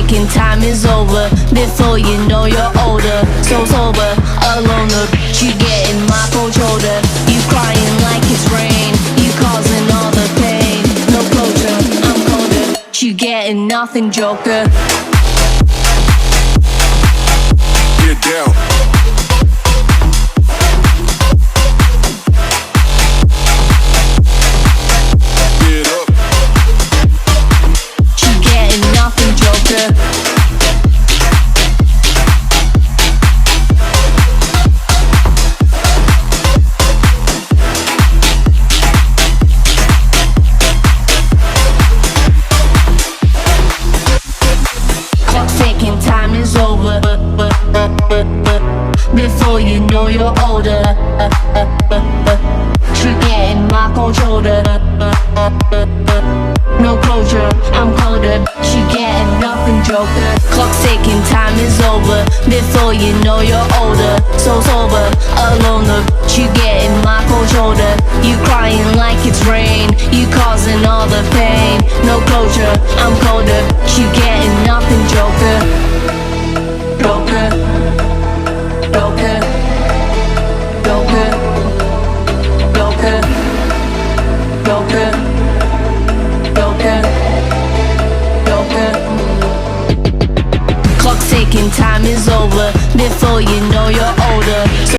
ticking, time is over. Before you know you're older. So sober, alone, the bitch you get in my cold shoulder. You crying like it's rain, you causing all the pain. No closure, I'm colder, you getting nothing, joker. Get down. Get up. You getting nothing, joker. Clock ticking, time is over. Before you know you're older. You getting my cold shoulder. No closure, I'm colder. She getting nothing, joker. Clock ticking, time is over. Before you know you're older. So sober, alone, the bitch you getting my cold shoulder. You crying like it's rain, you causing all the pain. No closure, I'm colder. You getting nothing, joker. Joker, joker.